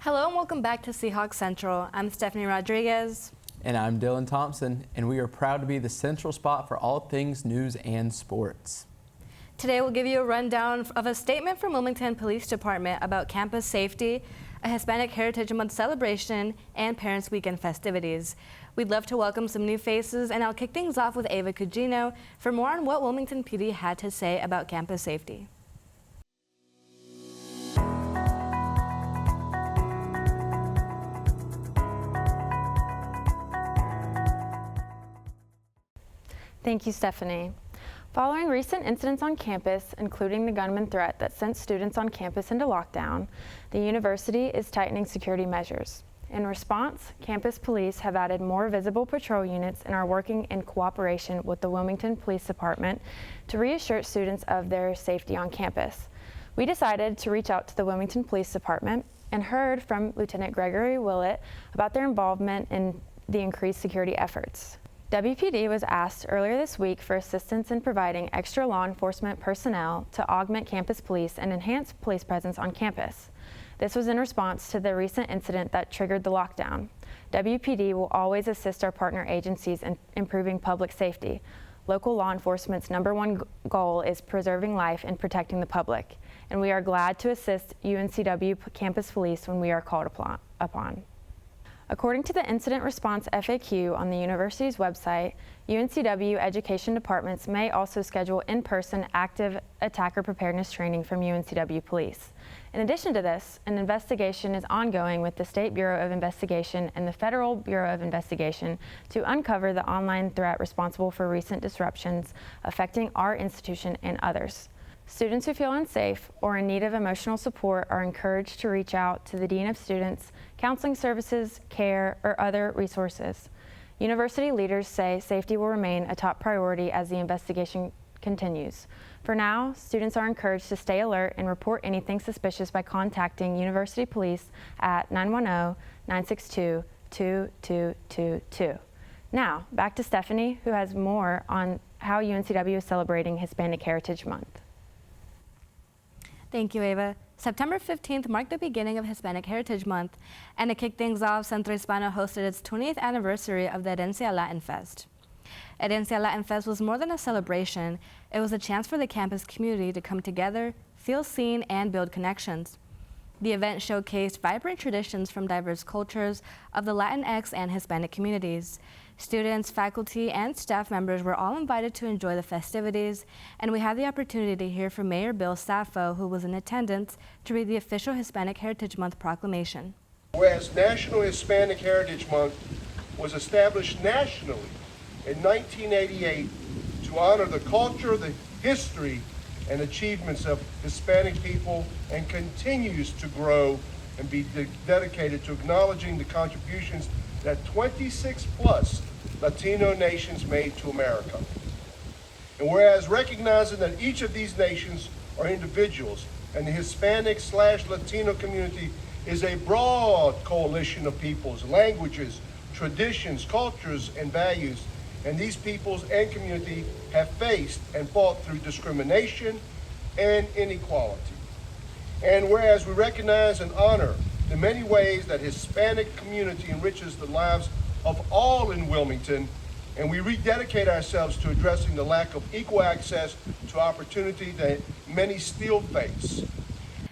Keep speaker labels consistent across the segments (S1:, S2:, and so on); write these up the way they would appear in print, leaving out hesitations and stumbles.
S1: Hello and welcome back to Seahawk Central. I'm Stephanie Rodriguez.
S2: And I'm Dylan Thompson, and we are proud to be the central spot for all things news and sports.
S1: Today we'll give you a rundown of a statement from Wilmington Police Department about campus safety, a Hispanic Heritage Month celebration, and Parents Weekend festivities. We'd love to welcome some new faces, and I'll kick things off with Ava Cugino for more on what Wilmington PD had to say about campus safety.
S3: Thank you, Stephanie. Following recent incidents on campus, including the gunman threat that sent students on campus into lockdown, the university is tightening security measures. In response, campus police have added more visible patrol units and are working in cooperation with the Wilmington Police Department to reassure students of their safety on campus. We decided to reach out to the Wilmington Police Department and heard from Lieutenant Gregory Willett about their involvement in the increased security efforts. WPD was asked earlier this week for assistance in providing extra law enforcement personnel to augment campus police and enhance police presence on campus. This was in response to the recent incident that triggered the lockdown. WPD will always assist our partner agencies in improving public safety. Local law enforcement's #1 goal is preserving life and protecting the public, and we are glad to assist UNCW campus police when we are called upon. According to the Incident Response FAQ on the university's website, UNCW education departments may also schedule in-person active attacker preparedness training from UNCW police. In addition to this, an investigation is ongoing with the State Bureau of Investigation and the Federal Bureau of Investigation to uncover the online threat responsible for recent disruptions affecting our institution and others. Students who feel unsafe or in need of emotional support are encouraged to reach out to the Dean of Students, counseling services, care, or other resources. University leaders say safety will remain a top priority as the investigation continues. For now, students are encouraged to stay alert and report anything suspicious by contacting University Police at 910-962-2222. Now, back to Stephanie, who has more on how UNCW is celebrating Hispanic Heritage Month.
S1: Thank you, Ava. September 15th marked the beginning of Hispanic Heritage Month, and to kick things off, Centro Hispano hosted its 20th anniversary of the Herencia Latin Fest. Herencia Latin Fest was more than a celebration. It was a chance for the campus community to come together, feel seen, and build connections. The event showcased vibrant traditions from diverse cultures of the Latinx and Hispanic communities. Students, faculty, and staff members were all invited to enjoy the festivities, and we had the opportunity to hear from Mayor Bill Saffo, who was in attendance, to read the official Hispanic Heritage Month proclamation.
S4: Whereas National Hispanic Heritage Month was established nationally in 1988 to honor the culture, the history, and achievements of Hispanic people, and continues to grow and be dedicated to acknowledging the contributions that 26 plus Latino nations made to America. And whereas recognizing that each of these nations are individuals and the Hispanic/Latino community is a broad coalition of peoples, languages, traditions, cultures, and values, and these peoples and community have faced and fought through discrimination and inequality. And whereas we recognize and honor the many ways that Hispanic community enriches the lives of all in Wilmington, and we rededicate ourselves to addressing the lack of equal access to opportunity that many still face.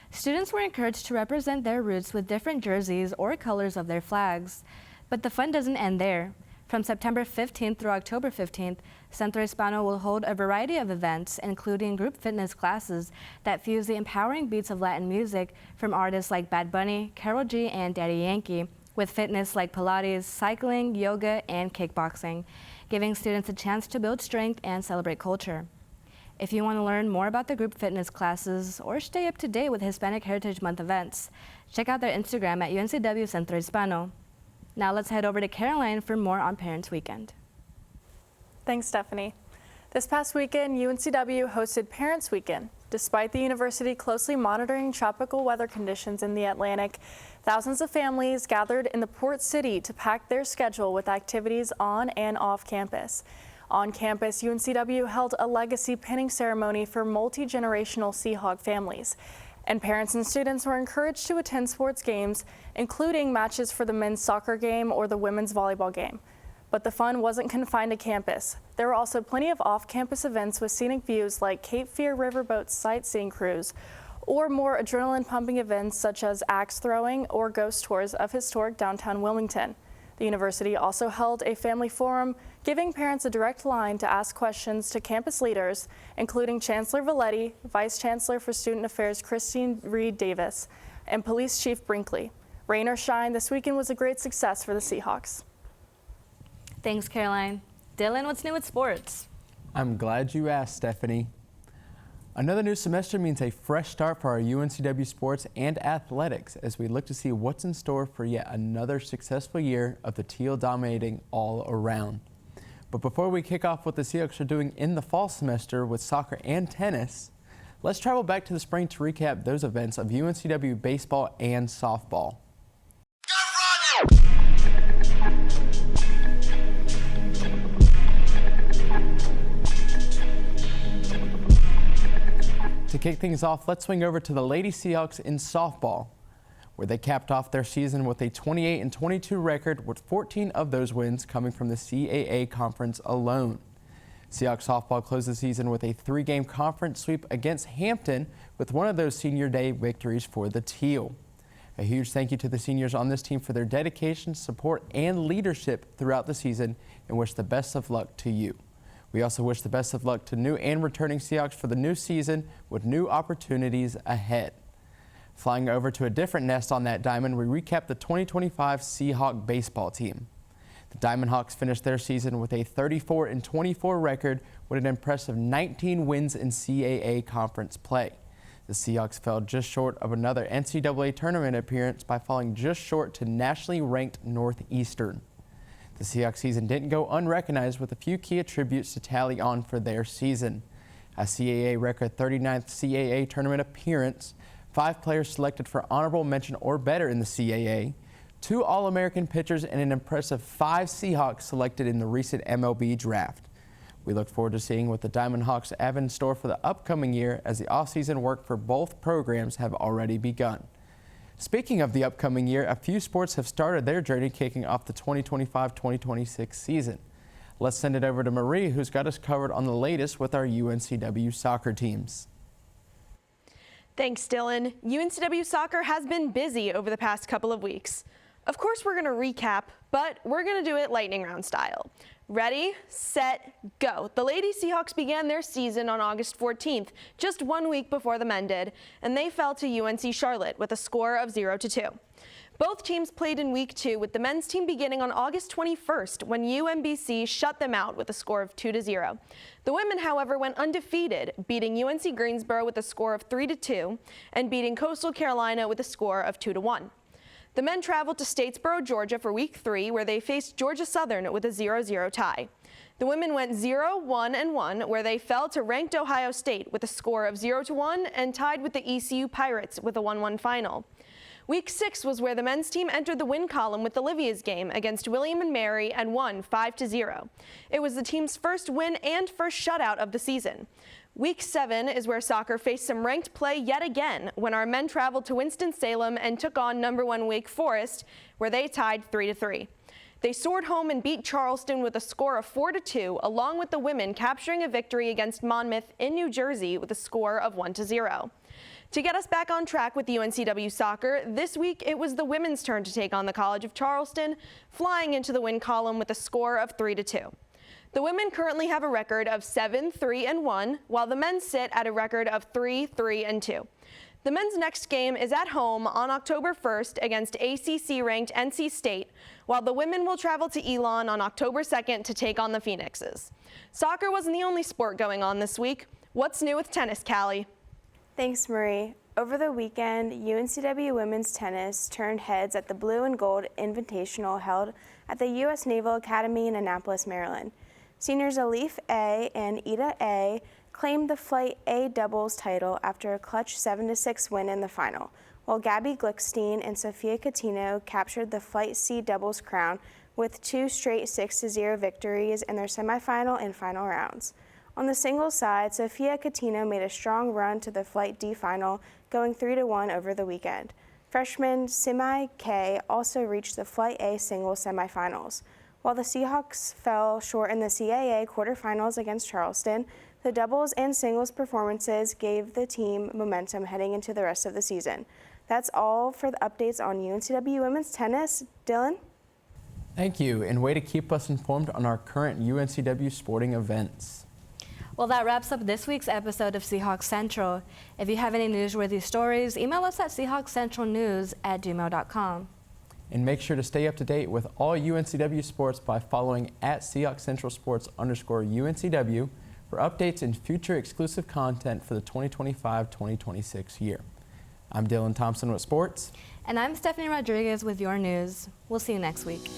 S1: Students were encouraged to represent their roots with different jerseys or colors of their flags. But the fun doesn't end there. From September 15th through October 15th, Centro Hispano will hold a variety of events, including group fitness classes that fuse the empowering beats of Latin music from artists like Bad Bunny, Karol G, and Daddy Yankee, with fitness like Pilates, cycling, yoga, and kickboxing, giving students a chance to build strength and celebrate culture. If you want to learn more about the group fitness classes or stay up to date with Hispanic Heritage Month events, check out their Instagram at UNCW Centro Hispano. Now let's head over to Caroline for more on Parents Weekend.
S5: Thanks, Stephanie. This past weekend, UNCW hosted Parents Weekend. Despite the university closely monitoring tropical weather conditions in the Atlantic, thousands of families gathered in the port city to pack their schedule with activities on and off campus. On campus, UNCW held a legacy pinning ceremony for multi-generational Seahawk families. And parents and students were encouraged to attend sports games, including matches for the men's soccer game or the women's volleyball game. But the fun wasn't confined to campus. There were also plenty of off-campus events with scenic views like Cape Fear Riverboat sightseeing cruise, or more adrenaline-pumping events such as axe throwing or ghost tours of historic downtown Wilmington. The university also held a family forum, giving parents a direct line to ask questions to campus leaders, including Chancellor Valetti, Vice Chancellor for Student Affairs Christine Reed Davis, and Police Chief Brinkley. Rain or shine, this weekend was a great success for the Seahawks.
S1: Thanks, Caroline. Dylan, what's new with sports?
S2: I'm glad you asked, Stephanie. Another new semester means a fresh start for our UNCW sports and athletics as we look to see what's in store for yet another successful year of the Teal dominating all around. But before we kick off what the Seahawks are doing in the fall semester with soccer and tennis, let's travel back to the spring to recap those events of UNCW baseball and softball. To kick things off, let's swing over to the Lady Seahawks in softball, where they capped off their season with a 28-22 record, with 14 of those wins coming from the CAA conference alone. Seahawks softball closed the season with a 3-game conference sweep against Hampton, with one of those senior day victories for the Teal. A huge thank you to the seniors on this team for their dedication, support, and leadership throughout the season, and wish the best of luck to you. We also wish the best of luck to new and returning Seahawks for the new season with new opportunities ahead. Flying over to a different nest on that diamond, we recap the 2025 Seahawk baseball team. The Diamond Hawks finished their season with a 34-24 record with an impressive 19 wins in CAA conference play. The Seahawks fell just short of another NCAA tournament appearance by falling just short to nationally ranked Northeastern. The Seahawks season didn't go unrecognized with a few key attributes to tally on for their season. A CAA record 39th CAA tournament appearance, 5 players selected for honorable mention or better in the CAA, 2 All-American pitchers, and an impressive 5 Seahawks selected in the recent MLB draft. We look forward to seeing what the Diamond Hawks have in store for the upcoming year as the offseason work for both programs have already begun. Speaking of the upcoming year, a few sports have started their journey kicking off the 2025-2026 season. Let's send it over to Marie, who's got us covered on the latest with our UNCW soccer teams.
S6: Thanks, Dylan. UNCW soccer has been busy over the past couple of weeks. Of course, we're going to recap, but we're going to do it lightning round style. Ready, set, go. The Lady Seahawks began their season on August 14th, just 1 week before the men did, and they fell to UNC Charlotte with a score of 0-2. Both teams played in week 2, with the men's team beginning on August 21st when UMBC shut them out with a score of 2-0. The women, however, went undefeated, beating UNC Greensboro with a score of 3-2 and beating Coastal Carolina with a score of 2-1. The men traveled to Statesboro, Georgia for week 3, where they faced Georgia Southern with a 0-0 tie. The women went 0-1-1, where they fell to ranked Ohio State with a score of 0-1 and tied with the ECU Pirates with a 1-1 final. Week 6 was where the men's team entered the win column with Olivia's game against William & Mary and won 5-0. It was the team's first win and first shutout of the season. Week 7 is where soccer faced some ranked play yet again when our men traveled to Winston-Salem and took on number 1 Wake Forest, where they tied 3-3. They soared home and beat Charleston with a score of 4-2, along with the women capturing a victory against Monmouth in New Jersey with a score of 1-0. To get us back on track with UNCW soccer, this week it was the women's turn to take on the College of Charleston, flying into the win column with a score of 3-2. The women currently have a record of 7-3-1, while the men sit at a record of 3-3-2. The men's next game is at home on October 1st against ACC-ranked NC State, while the women will travel to Elon on October 2nd to take on the Phoenixes. Soccer wasn't the only sport going on this week. What's new with tennis, Callie?
S7: Thanks, Marie. Over the weekend, UNCW women's tennis turned heads at the Blue and Gold Invitational held at the U.S. Naval Academy in Annapolis, Maryland. Seniors Alif A. and Ida A. claimed the Flight A doubles title after a clutch 7-6 win in the final, while Gabby Glickstein and Sophia Catino captured the Flight C doubles crown with 2 straight 6-0 victories in their semifinal and final rounds. On the singles side, Sophia Catino made a strong run to the Flight D final, going 3-1 over the weekend. Freshman Simai K also reached the Flight A singles semifinals. While the Seahawks fell short in the CAA quarterfinals against Charleston, the doubles and singles performances gave the team momentum heading into the rest of the season. That's all for the updates on UNCW women's tennis. Dylan?
S2: Thank you, and way to keep us informed on our current UNCW sporting events.
S1: Well, that wraps up this week's episode of Seahawk Central. If you have any newsworthy stories, email us at seahawkcentralnews@gmail.com.
S2: And make sure to stay up to date with all UNCW sports by following at Seahawk Central Sports_UNCW for updates and future exclusive content for the 2025-2026 year. I'm Dylan Thompson with sports.
S1: And I'm Stephanie Rodriguez with your news. We'll see you next week.